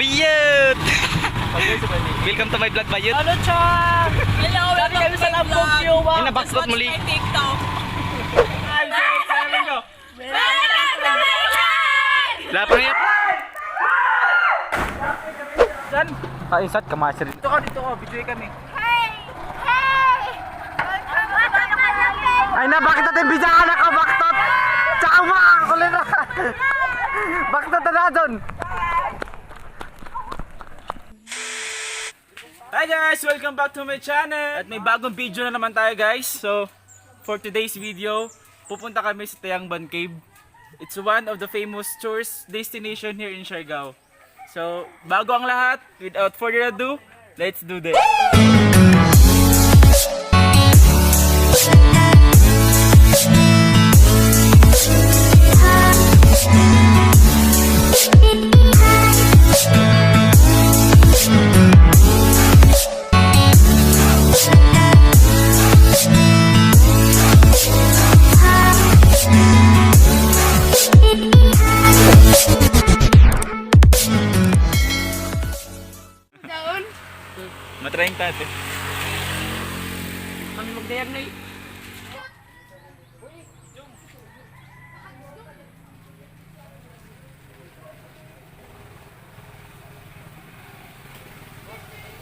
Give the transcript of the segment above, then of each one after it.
Biyut! Welcome to my vlog, Bayut. Ano, Char? Hello, Dati kami sa Lambog View. Yan na, backstop muli. My TikTok. Lapang yan. Saan? Ay, saan ka master? Dito ka, video kami. Ay na, bakit natin bisa ka na ka, baktot? Tsaka makakakulit na. Baktot na doon. Hi guys! Welcome back to my channel! At may bagong video na naman tayo guys. So, for today's video, pupunta kami sa Tayangban Cave. It's one of the famous tourist destination here in Siargao. So, bago ang lahat, without further ado, let's do this! Matraing tate. Kami magdayag na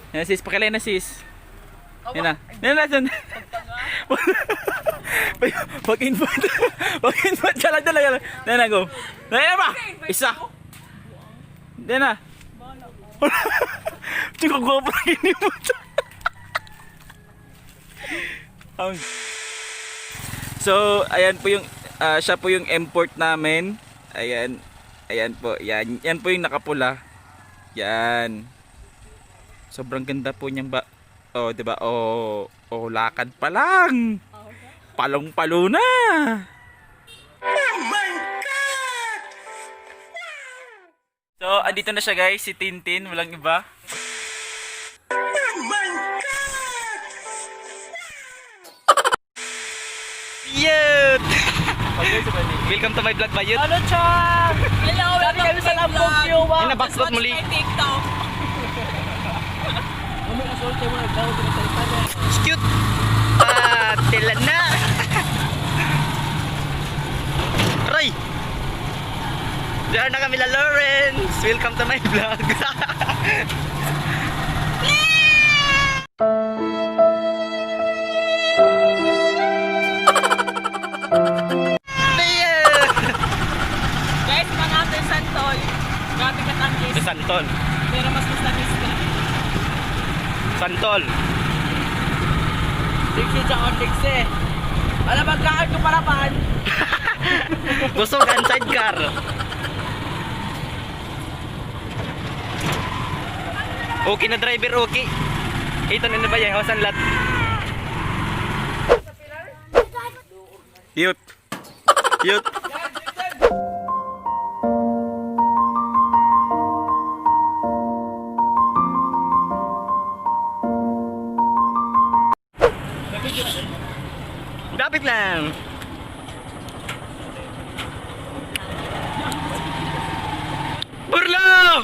Yan sis, pakilay na sis. Yan na. Yan na dyan. Pag-input. Pag-input. Dala. Yan na, go. Yan ba? Isa. Yan na. Tsaka gwapo na inimot. So, ayan po yung siya po yung import namin. Ayan. Ayan po. Yan po yung nakapula. Yan. Sobrang ganda po niyang oh, 'di ba? Oh, lakad pa lang. Palong-palo na. Oh my god. So, andito na siya guys, si Tintin, walang iba. Oh my god. Biyut! Welcome to my vlog, Bayut. Ano, Char? Hello, Dati kami sa Lambog View. Yan na, backstop muli. My TikTok. Cute! Tila na! Aray! Diyan na kami la Lawrence! Welcome to my vlog! Guys, mangatay santol. Grabe ka tangis. Sa Santol. Pero mas tamis ka. Santol. Diksi dyan, diksi. Alam, magkaan ko para paan. Busog ang sidecar. Okay na driver, okay. Ito na ba yan? Hawasan lat. Yut. Yut. Dapat lang. Burlo!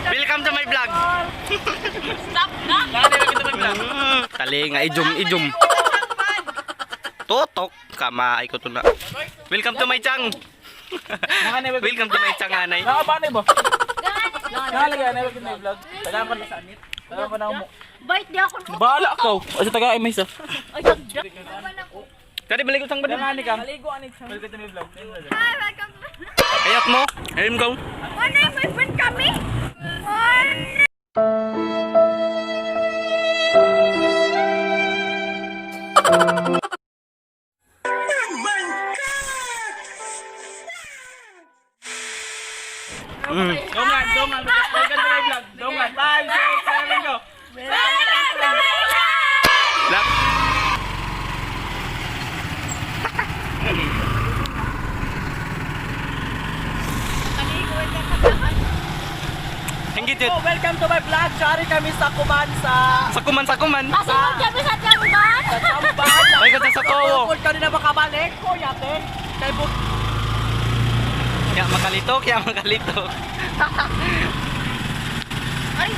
Welcome to my vlog. Stop na! Tali nga, ijum. Totok, kamaay ko to na. Welcome to my chang. Welcome to my chang, anay. Nakabanay ba? Nakalagay, na yung vlog. Tagaan ko na sa anit. Tagaan ko na mo. Bait di ako no. Bahala ako. O sa taga may isa. Ay, dagdag. Kadi balik ko sang ba? Dangani ka. Maligo anit. Welcome to my vlog. Hi, welcome. Ayat mo. Ayun go. Ano yung boyfriend kami? Dongan. Welcome to my vlog. Dongan. 5, 6, 7, go. Lap. Hinggit yun. Oh, welcome to my vlog. Sorry kami sa Kuman sa Sakuman. Kasi kami sa Tiyangban. Samban. Ay, ka sa Kowo. Kung kanina makabalik ko, yate. Kay Buk. Kaya makalito.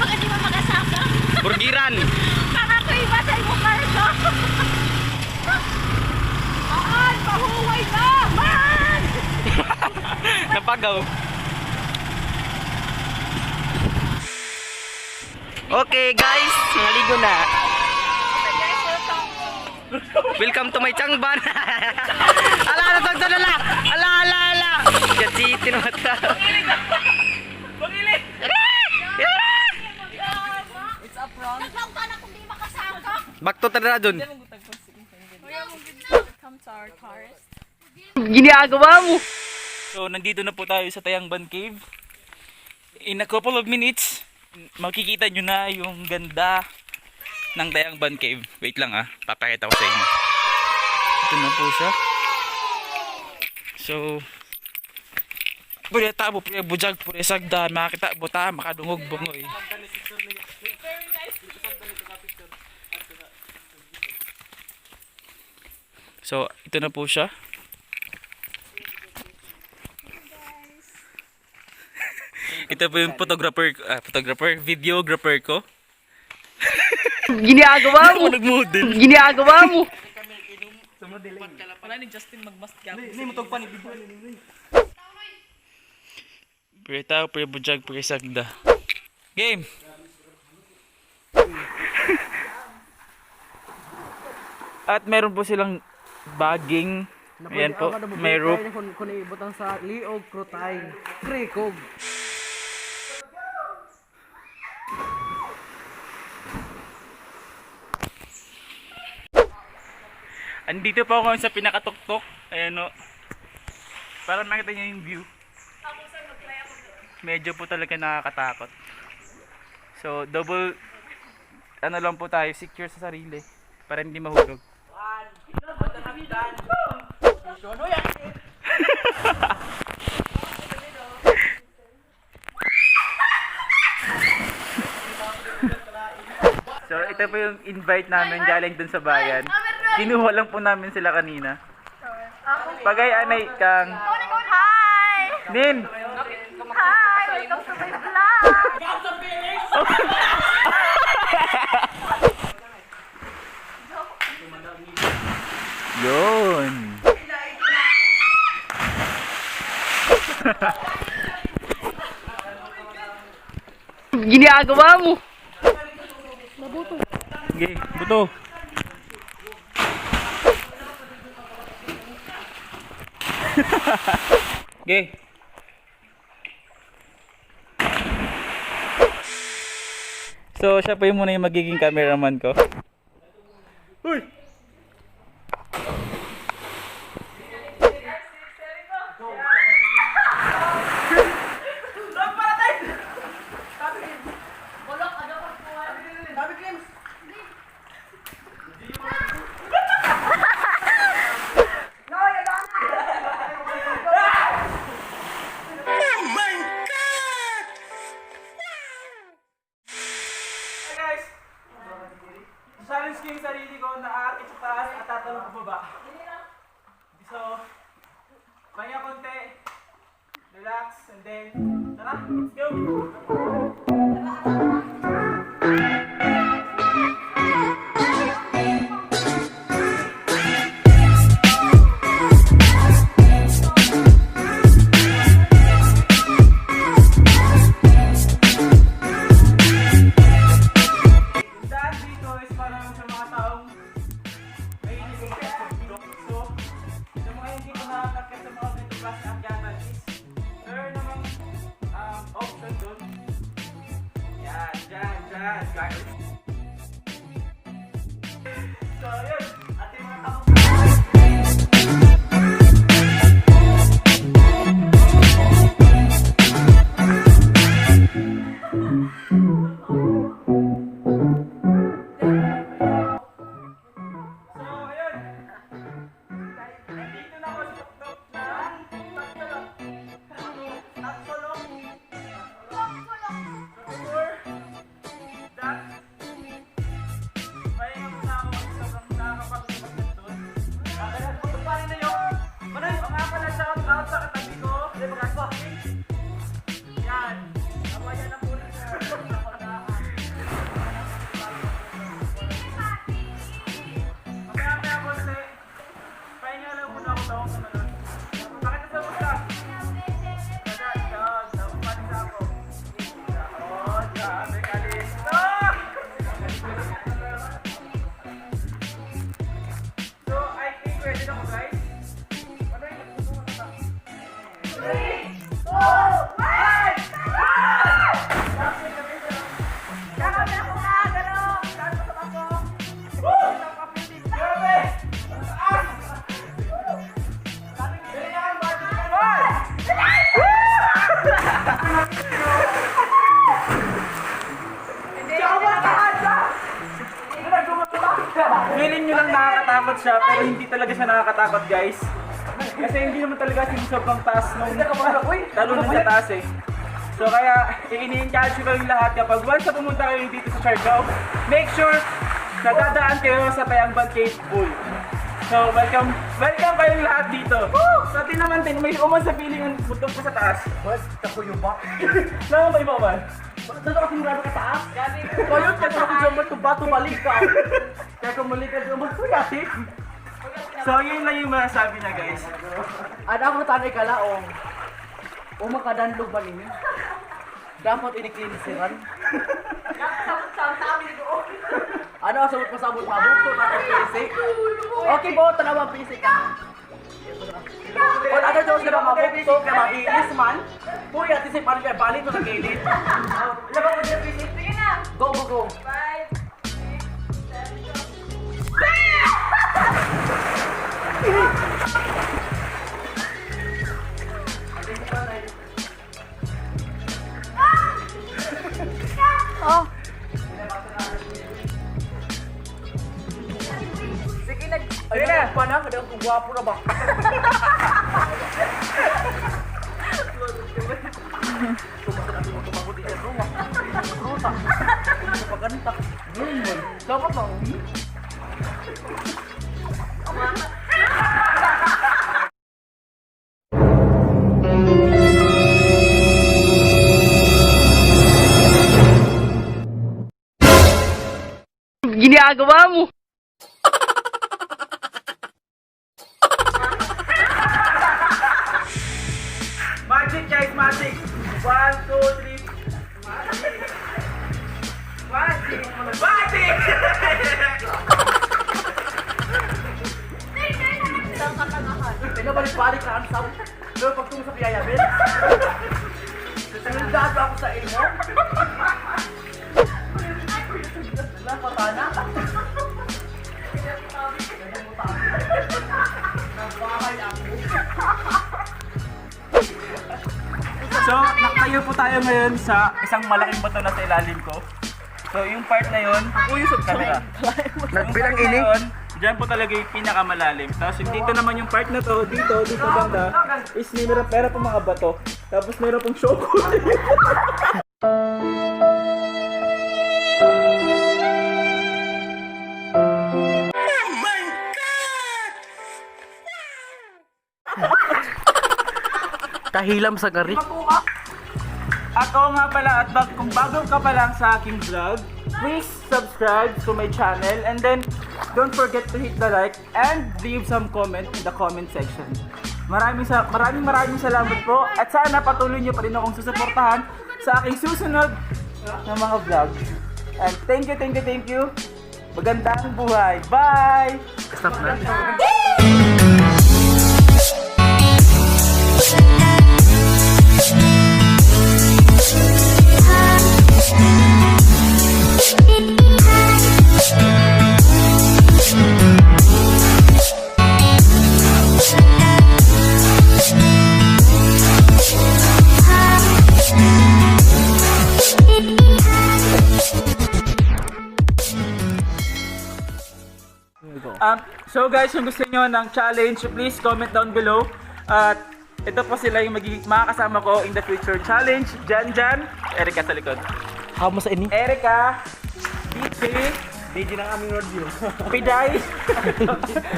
Baka di mo makasama. Burgiran. Baka ko iba sa imo kargo. Man! Pahuway na! Man! Napagaw. Okay guys, naligo na. Okay guys, welcome. Welcome to my changban. Ala, natagda na la. Ala. Kachitin mata. Pangilit. It's a prank. Naglaw ka na kung di makasama. Bakto tara dun. Come to our cars. Ginagawa mo. So, nandito na po tayo sa Tayangban Cave. In a couple of minutes, makikita nyo na yung ganda ng Tayangban Cave. Wait lang papakita ko sa inyo. Ito na po siya. So, pwede tabo, pwede bujag, pwede sagda, makakita buta, makadungog bungoy. So, ito na po siya. Ito po yung videographer ko. Ginagawa mo. Nag-model. Ginagawa mo. Wala ni Justin magmast gap. Pre tao, pre bujag, pre sagda. Game! At meron po silang bagging. Ayan po, may rope. Kung ibutang sa liog, krutay, krikog. Andito po ako sa pinakatuktok. Ayan o. Para makita niyo yung view. Medyo po talaga nakakatakot. So, double, lang po tayo, secure sa sarili. Para hindi mahulog. So, ito po yung invite namin galing dun sa bayan. Kinuha lang po namin sila kanina. Pagay anay kang Hi! Nin. Hi! Welcome to my vlog! Yun. Ginagawa mo. Okay, buto. Okay. So, siya pa yung muna yung magiging cameraman ko. Uy! Guys, challenge ko yung sarili ko na aakit sa taas at tatalong ko baba. So, pahinga konti, relax, and then, tara, let's go! So, yun. Ating mga siya pero hindi talaga siya nakakatakot guys. Kasi hindi naman talaga siya sobrang taas nung lalo na sa taas eh. So kaya i-encourage ko kayong lahat kapag once na pumunta kayo dito sa Siargao, make sure na dadaan kayo sa Payangban Cave Pool. So welcome kayong lahat dito. Sa atin naman din, may uman sa feeling ang butong pa sa taas. What? Tako yung ba? Naman ba iba ba? Bakit na ako sinurado ka taas? Kaya kaya ako dyan mo itong bato balik ka. Kaya kung mali ka dyan mo, kuyati. So yun lang yung masasabi niya guys. Ada ako tanay ka laong. O makadanlog ba ninyo? Dapat ini-cleanseran. Ano ang sabot-pasabot mabuto na ang pisik? Okay po, tanawang pisik ka. O ano daw sila mabuto kaya mag-iis man? Puya, tisip man kaya balik ko sa gilid. Ilan ba ko dyan pisik? Sige na. Go, go, go. 5, 6, 7, go. Oh. Sige na. Ayun na. Pa na, kada kung gwapo na ba? Paganta. Dapat ba? Ginagawa mo. Magic guys, magic! 1, 2, 3. Magic! Magic! Pinabalik-balik ka ang sound. Pero pagtungo sa piyayabin. Nagdado ako sa imo. Napatana. So, nakatayo po tayo ngayon sa isang malaking bato na sa ilalim ko. So, yung part na yun, uyusot camera. Nagbilang Yung part na ini. yun, dyan po talaga yung pinakamalalim. Tapos yung dito naman yung part na to, dito banda, is meron pong mga bato. Tapos meron pong shoko. Kahilam sa garik. Ako nga pala at kung bago ka pa lang sa aking vlog, please subscribe to my channel and then don't forget to hit the like and leave some comment in the comment section. Maraming salamat po at sana patuloy niyo pa rin akong susuportahan sa aking susunod na mga vlog. And thank you. Magandang buhay. Bye! Stop na. So guys, kung gusto niyo ng challenge, please comment down below. At ito po sila yung makakasama ko in the future challenge. Jan, Erica sa likod. Hamo sa ini. Erica, DJ ng aming review. Piday.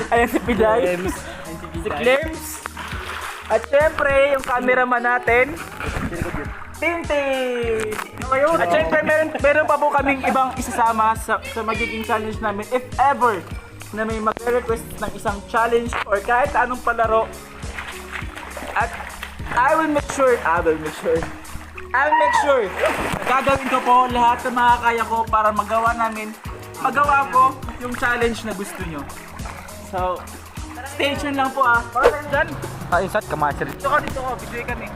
Ayan si Piday. Si Clems. At syempre, yung cameraman natin, Tintin. At syempre, meron pa po kaming ibang isasama sa magiging challenge namin. If ever na may mag-request ng isang challenge or kahit anong palaro. At I'll make sure na gagawin ko po lahat ng makakaya ko para magawa ko yung challenge na gusto nyo. So, stay tuned lang po ah. Para dyan. Insat ka master. Dito ko, video kami.